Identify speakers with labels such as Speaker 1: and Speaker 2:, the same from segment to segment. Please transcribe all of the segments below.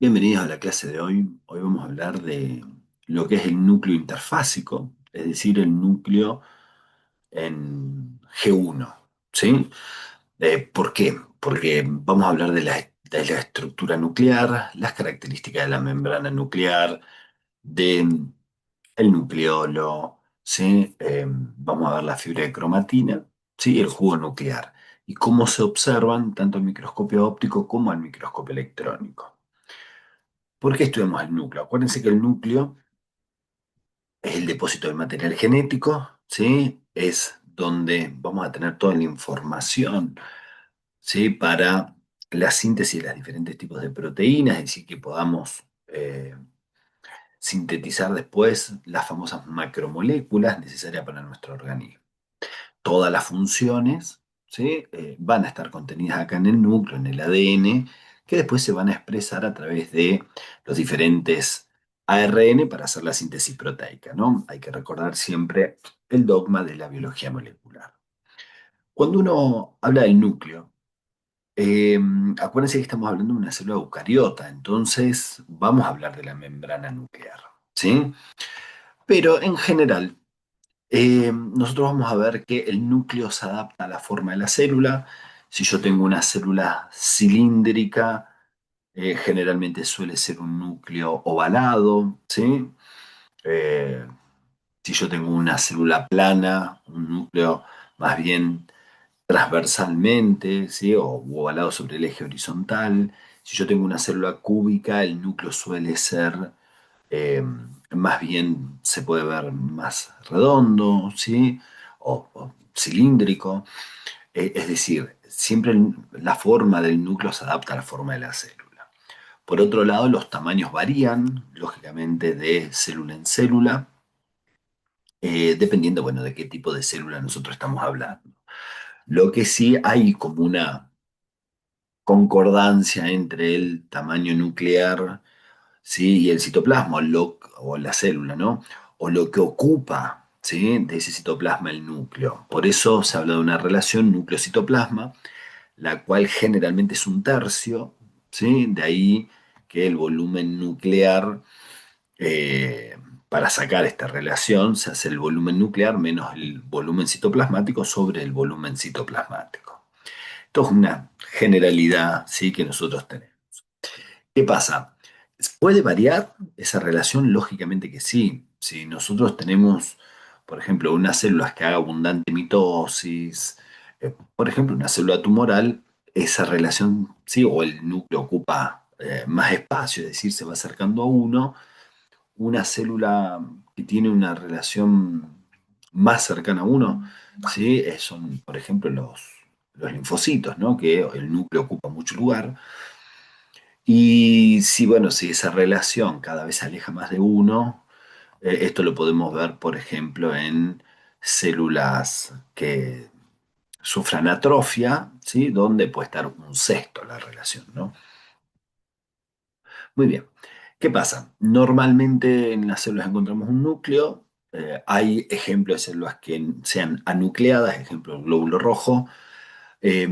Speaker 1: Bienvenidos a la clase de hoy. Hoy vamos a hablar de lo que es el núcleo interfásico, es decir, el núcleo en G1, ¿sí? ¿Por qué? Porque vamos a hablar de la estructura nuclear, las características de la membrana nuclear, del nucleolo, ¿sí? Vamos a ver la fibra de cromatina, ¿sí? El jugo nuclear y cómo se observan tanto al microscopio óptico como al microscopio electrónico. ¿Por qué estudiamos el núcleo? Acuérdense que el núcleo es el depósito del material genético, ¿sí? Es donde vamos a tener toda la información, ¿sí? Para la síntesis de los diferentes tipos de proteínas, es decir, que podamos sintetizar después las famosas macromoléculas necesarias para nuestro organismo. Todas las funciones, ¿sí? Van a estar contenidas acá en el núcleo, en el ADN, que después se van a expresar a través de los diferentes ARN para hacer la síntesis proteica, ¿no? Hay que recordar siempre el dogma de la biología molecular. Cuando uno habla del núcleo, eh, acuérdense que estamos hablando de una célula eucariota, entonces vamos a hablar de la membrana nuclear, ¿sí? Pero en general, nosotros vamos a ver que el núcleo se adapta a la forma de la célula. Si yo tengo una célula cilíndrica, generalmente suele ser un núcleo ovalado, ¿sí? Eh, si yo tengo una célula plana, un núcleo más bien transversalmente, ¿sí? O ovalado sobre el eje horizontal. Si yo tengo una célula cúbica, el núcleo suele ser eh, más bien se puede ver más redondo, ¿sí? O cilíndrico. Es decir, siempre la forma del núcleo se adapta a la forma de la célula. Por otro lado, los tamaños varían, lógicamente, de célula en célula, dependiendo, bueno, de qué tipo de célula nosotros estamos hablando. Lo que sí hay como una concordancia entre el tamaño nuclear, ¿sí? Y el citoplasma o la célula, ¿no? O lo que ocupa, ¿sí? De ese citoplasma el núcleo. Por eso se habla de una relación núcleo-citoplasma, la cual generalmente es un tercio, ¿sí? De ahí que el volumen nuclear, eh, para sacar esta relación, se hace el volumen nuclear menos el volumen citoplasmático sobre el volumen citoplasmático. Esto es una generalidad, ¿sí? Que nosotros tenemos. ¿Qué pasa? ¿Puede variar esa relación? Lógicamente que sí. Si nosotros tenemos, por ejemplo, unas células que haga abundante mitosis, por ejemplo, una célula tumoral, esa relación, sí, o el núcleo ocupa más espacio, es decir, se va acercando a uno. Una célula que tiene una relación más cercana a uno, sí, son, por ejemplo, los linfocitos, ¿no? Que el núcleo ocupa mucho lugar. Y si, bueno, si esa relación cada vez se aleja más de uno, esto lo podemos ver, por ejemplo, en células que sufran atrofia, ¿sí? Donde puede estar un sexto la relación, ¿no? Muy bien. ¿Qué pasa? Normalmente en las células encontramos un núcleo. Hay ejemplos de células que sean anucleadas, ejemplo, el glóbulo rojo. Eh,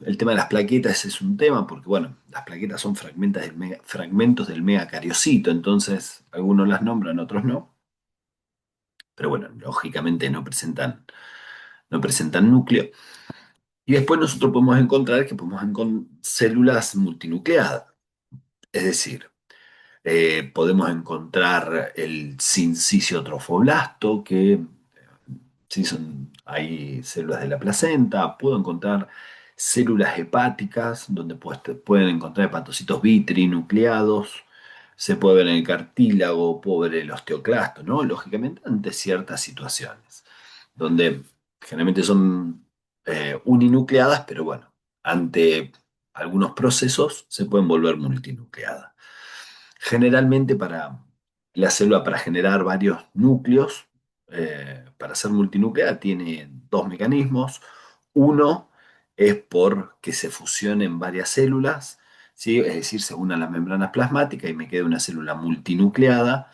Speaker 1: el tema de las plaquetas es un tema porque, bueno, las plaquetas son fragmentos del megacariocito, entonces algunos las nombran, otros no, pero bueno, lógicamente no presentan núcleo. Y después nosotros podemos encontrar que podemos encontrar células multinucleadas, es decir, podemos encontrar el sincicio trofoblasto, que sí, hay células de la placenta, puedo encontrar células hepáticas, donde pueden encontrar hepatocitos bitrinucleados, se puede ver en el cartílago, puedo ver el osteoclasto, ¿no? Lógicamente, ante ciertas situaciones, donde generalmente son uninucleadas, pero bueno, ante algunos procesos se pueden volver multinucleadas. Generalmente para la célula, para generar varios núcleos, para ser multinuclear, tiene dos mecanismos. Uno es por que se fusionen varias células, ¿sí? Es decir, se unan las membranas plasmáticas y me queda una célula multinucleada.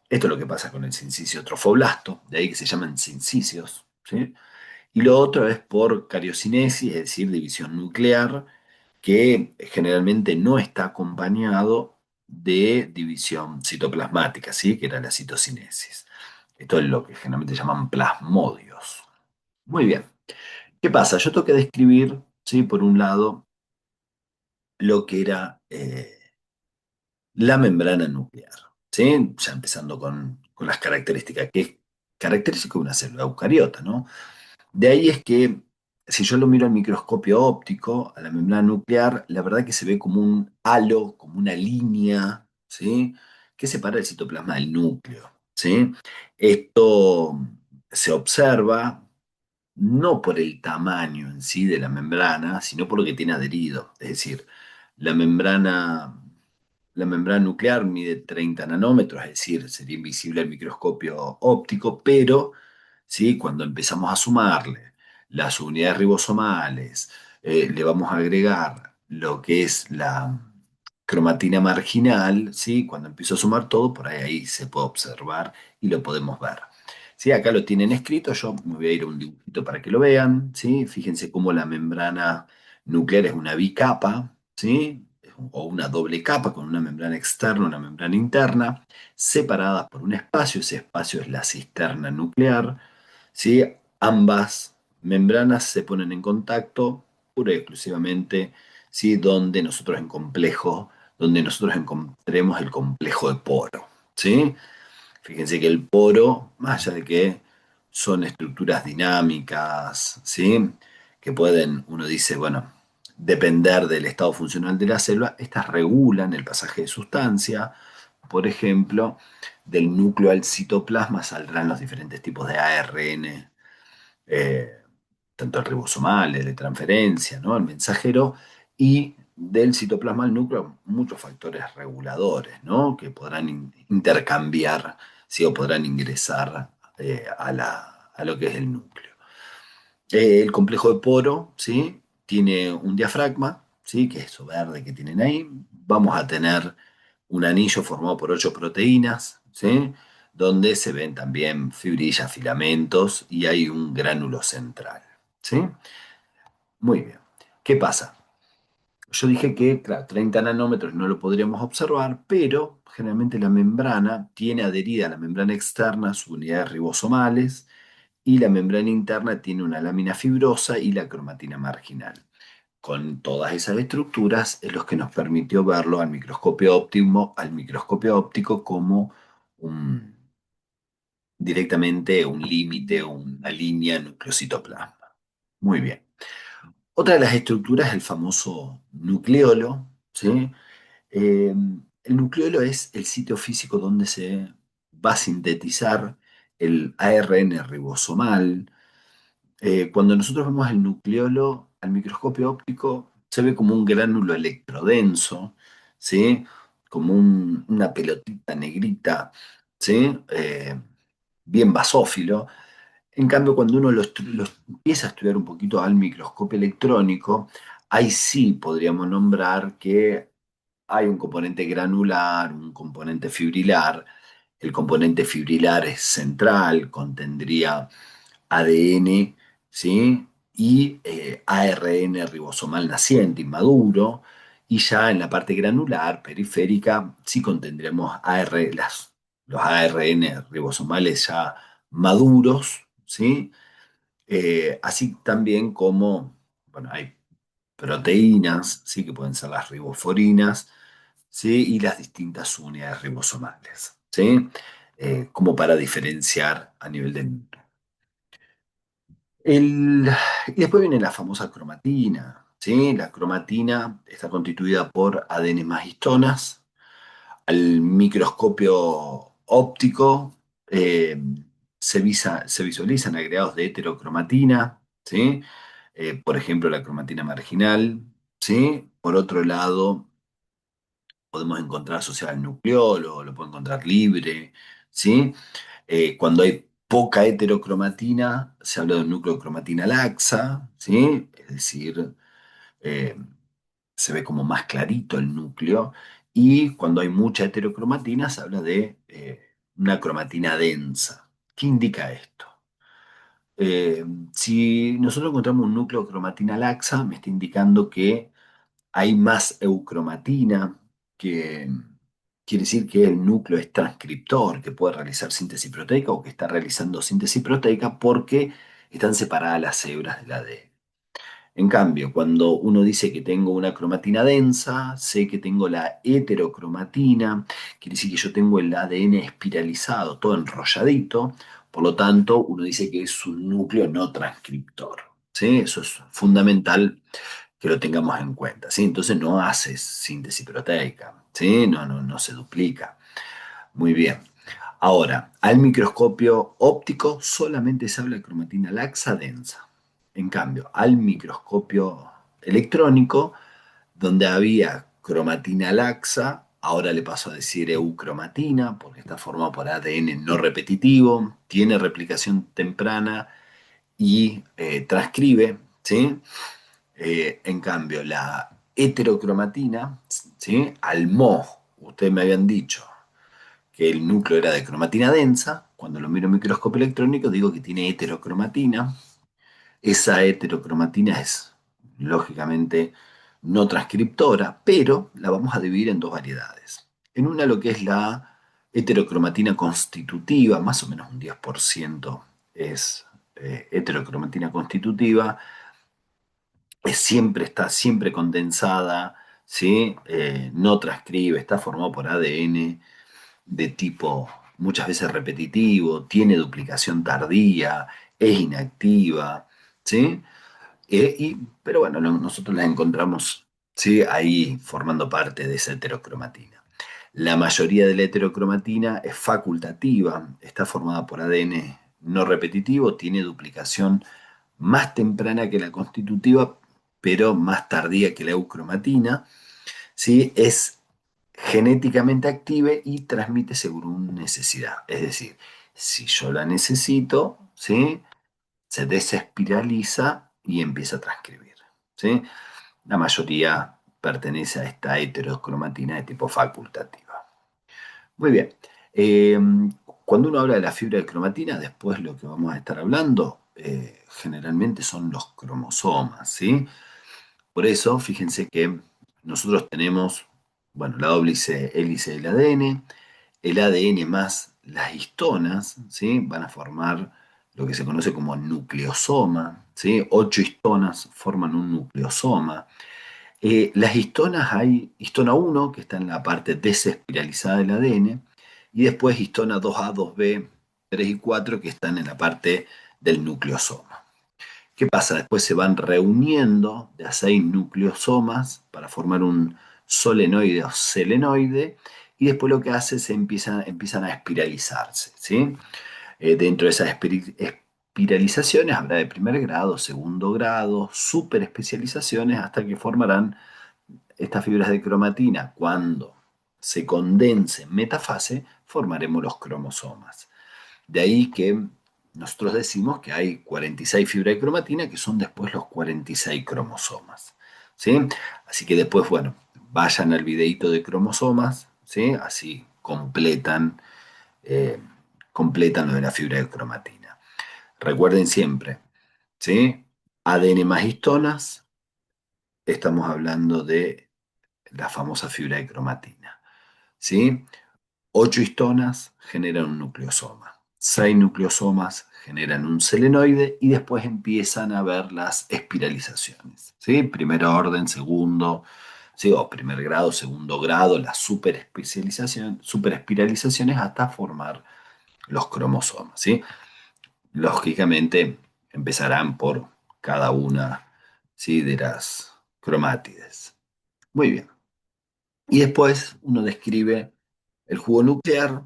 Speaker 1: Esto es lo que pasa con el sincicio trofoblasto, de ahí que se llaman sincicios, ¿sí? Y lo otro es por cariocinesis, es decir, división nuclear, que generalmente no está acompañado. de división citoplasmática, ¿sí? Que era la citocinesis. Esto es lo que generalmente llaman plasmodios. Muy bien. ¿Qué pasa? Yo tengo que describir, ¿sí? Por un lado, lo que era la membrana nuclear, ¿sí? Ya empezando con las características, que es característico de una célula eucariota, ¿no? De ahí es que, si yo lo miro al microscopio óptico, a la membrana nuclear, la verdad que se ve como un halo, como una línea, ¿sí? Que separa el citoplasma del núcleo, ¿sí? Esto se observa no por el tamaño en sí de la membrana, sino por lo que tiene adherido. Es decir, la membrana, la membrana nuclear mide 30 nanómetros, es decir, sería invisible al microscopio óptico, pero ¿sí? Cuando empezamos a sumarle las unidades ribosomales, le vamos a agregar lo que es la cromatina marginal, ¿sí? Cuando empiezo a sumar todo, por ahí se puede observar y lo podemos ver. ¿Sí? Acá lo tienen escrito, yo me voy a ir a un dibujito para que lo vean, ¿sí? Fíjense cómo la membrana nuclear es una bicapa, ¿sí? O una doble capa con una membrana externa, una membrana interna, separadas por un espacio, ese espacio es la cisterna nuclear, ¿sí? Ambas membranas se ponen en contacto pura y exclusivamente, ¿sí? Donde nosotros encontremos el complejo de poro, ¿sí? Fíjense que el poro, más allá de que son estructuras dinámicas, ¿sí? Que pueden, uno dice, bueno, depender del estado funcional de la célula, estas regulan el pasaje de sustancia. Por ejemplo, del núcleo al citoplasma saldrán los diferentes tipos de ARN, eh, tanto el ribosomal, el de transferencia, ¿no? El mensajero, y del citoplasma al núcleo, muchos factores reguladores, ¿no? Que podrán intercambiar, ¿sí? O podrán ingresar a lo que es el núcleo. El complejo de poro, ¿sí? Tiene un diafragma, ¿sí? Que es eso verde que tienen ahí. Vamos a tener un anillo formado por 8 proteínas, ¿sí? Donde se ven también fibrillas, filamentos y hay un gránulo central, ¿sí? Muy bien. ¿Qué pasa? Yo dije que, claro, 30 nanómetros no lo podríamos observar, pero generalmente la membrana tiene adherida a la membrana externa sus unidades ribosomales y la membrana interna tiene una lámina fibrosa y la cromatina marginal. Con todas esas estructuras es lo que nos permitió verlo al microscopio óptico como un, directamente un límite, una línea nucleocitoplasma. Muy bien. Otra de las estructuras es el famoso nucleolo, ¿sí? Eh, el nucleolo es el sitio físico donde se va a sintetizar el ARN ribosomal. Cuando nosotros vemos el nucleolo al microscopio óptico, se ve como un gránulo electrodenso, ¿sí? Como una pelotita negrita, ¿sí? Bien basófilo. En cambio, cuando uno los empieza a estudiar un poquito al microscopio electrónico, ahí sí podríamos nombrar que hay un componente granular, un componente fibrilar. El componente fibrilar es central, contendría ADN, ¿sí? Y ARN ribosomal naciente, inmaduro. Y ya en la parte granular, periférica, sí contendremos los ARN ribosomales ya maduros, ¿sí? Así también como, bueno, hay proteínas, ¿sí? Que pueden ser las riboforinas, ¿sí? Y las distintas unidades ribosomales, ¿sí? Como para diferenciar a nivel de... El, y después viene la famosa cromatina, ¿sí? La cromatina está constituida por ADN más histonas. Al microscopio óptico se visualizan agregados de heterocromatina, ¿sí? Por ejemplo, la cromatina marginal, ¿sí? Por otro lado, podemos encontrar asociada al nucleolo, lo puedo encontrar libre, ¿sí? Cuando hay poca heterocromatina, se habla de un núcleo de cromatina laxa, ¿sí? Es decir, eh, se ve como más clarito el núcleo, y cuando hay mucha heterocromatina se habla de una cromatina densa. ¿Qué indica esto? Eh, si nosotros encontramos un núcleo de cromatina laxa, me está indicando que hay más eucromatina que, quiere decir que el núcleo es transcriptor, que puede realizar síntesis proteica o que está realizando síntesis proteica porque están separadas las hebras del ADN. En cambio, cuando uno dice que tengo una cromatina densa, sé que tengo la heterocromatina, quiere decir que yo tengo el ADN espiralizado, todo enrolladito, por lo tanto, uno dice que es un núcleo no transcriptor. ¿Sí? Eso es fundamental que lo tengamos en cuenta. ¿Sí? Entonces no hace síntesis proteica, ¿sí? No se duplica. Muy bien. Ahora, al microscopio óptico solamente se habla de cromatina laxa densa. En cambio, al microscopio electrónico, donde había cromatina laxa, ahora le paso a decir eucromatina, porque está formado por ADN no repetitivo, tiene replicación temprana y transcribe, ¿sí? En cambio, la heterocromatina, ¿sí? Al Mo, ustedes me habían dicho que el núcleo era de cromatina densa, cuando lo miro en microscopio electrónico digo que tiene heterocromatina. Esa heterocromatina es, lógicamente, no transcriptora, pero la vamos a dividir en dos variedades. En una lo que es la heterocromatina constitutiva, más o menos un 10% es heterocromatina constitutiva, está siempre condensada, ¿sí? No transcribe, está formado por ADN de tipo muchas veces repetitivo, tiene duplicación tardía, es inactiva, ¿sí? Pero bueno, nosotros las encontramos, ¿sí? Ahí formando parte de esa heterocromatina. La mayoría de la heterocromatina es facultativa, está formada por ADN no repetitivo, tiene duplicación más temprana que la constitutiva, pero más tardía que la eucromatina, ¿sí? Es genéticamente active y transmite según necesidad. Es decir, si yo la necesito, ¿sí? Se desespiraliza y empieza a transcribir, ¿sí? La mayoría pertenece a esta heterocromatina de tipo facultativa. Muy bien. Eh, Cuando uno habla de la fibra de cromatina, después lo que vamos a estar hablando generalmente son los cromosomas, ¿sí? Por eso, fíjense que nosotros tenemos, bueno, la doble hélice del ADN, el ADN más las histonas, ¿sí? Van a formar lo que se conoce como nucleosoma, ¿sí? 8 histonas forman un nucleosoma. Las histonas hay histona 1, que está en la parte desespiralizada del ADN, y después histona 2A, 2B, 3 y 4, que están en la parte del nucleosoma. ¿Qué pasa? Después se van reuniendo de a 6 nucleosomas para formar un solenoide o selenoide, y después lo que hace es empiezan a espiralizarse, ¿sí? Dentro de esas espiralizaciones habrá de primer grado, segundo grado, superespecializaciones, hasta que formarán estas fibras de cromatina. Cuando se condense en metafase, formaremos los cromosomas. De ahí que nosotros decimos que hay 46 fibras de cromatina, que son después los 46 cromosomas, ¿sí? Así que después, bueno, vayan al videíto de cromosomas, ¿sí? Así eh, completan lo de la fibra de cromatina. Recuerden siempre, ¿sí? ADN más histonas, estamos hablando de la famosa fibra de cromatina, ¿sí? 8 histonas generan un nucleosoma. 6 nucleosomas generan un selenoide y después empiezan a ver las espiralizaciones, ¿sí? Primer orden, segundo, ¿sí? O primer grado, segundo grado, las superespiralizaciones hasta formar los cromosomas, ¿sí? Lógicamente empezarán por cada una, ¿sí? De las cromátides. Muy bien. Y después uno describe el jugo nuclear.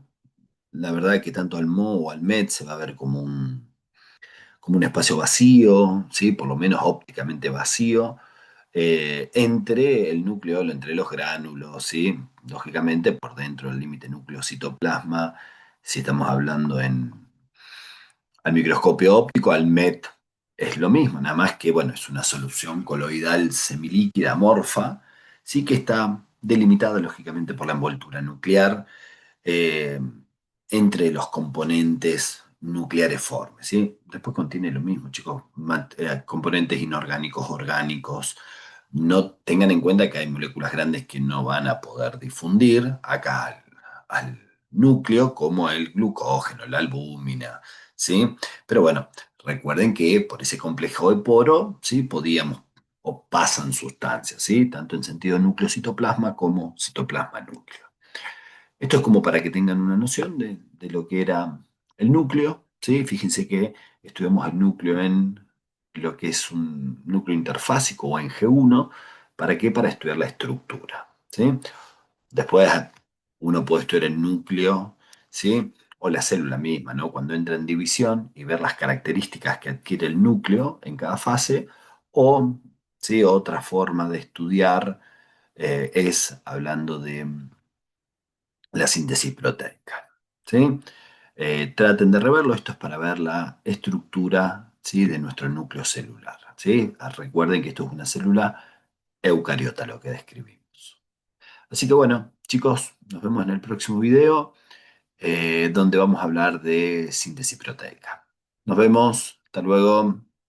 Speaker 1: La verdad que tanto al Mo o al Met se va a ver como un espacio vacío, ¿sí? Por lo menos ópticamente vacío, entre el nucleolo, entre los gránulos, ¿sí? Lógicamente por dentro del límite núcleo-citoplasma, si estamos hablando al microscopio óptico, al MET, es lo mismo, nada más que, bueno, es una solución coloidal semilíquida amorfa, sí que está delimitada lógicamente por la envoltura nuclear eh, entre los componentes nucleares formes, ¿sí? Después contiene lo mismo, chicos, componentes inorgánicos, orgánicos. No tengan en cuenta que hay moléculas grandes que no van a poder difundir. Acá al núcleo como el glucógeno, la albúmina, ¿sí? Pero bueno, recuerden que por ese complejo de poro, ¿sí? Podíamos o pasan sustancias, ¿sí? Tanto en sentido núcleo-citoplasma como citoplasma-núcleo. Esto es como para que tengan una noción de lo que era el núcleo, ¿sí? Fíjense que estudiamos el núcleo en lo que es un núcleo interfásico o en G1. ¿Para qué? Para estudiar la estructura, ¿sí? Después uno puede estudiar el núcleo, ¿sí? O la célula misma, ¿no? Cuando entra en división y ver las características que adquiere el núcleo en cada fase, o, ¿sí? Otra forma de estudiar es hablando de la síntesis proteica, ¿sí? Traten de reverlo, esto es para ver la estructura, ¿sí? De nuestro núcleo celular, ¿sí? Recuerden que esto es una célula eucariota lo que describimos. Así que bueno, chicos, nos vemos en el próximo video donde vamos a hablar de síntesis proteica. Nos vemos, hasta luego.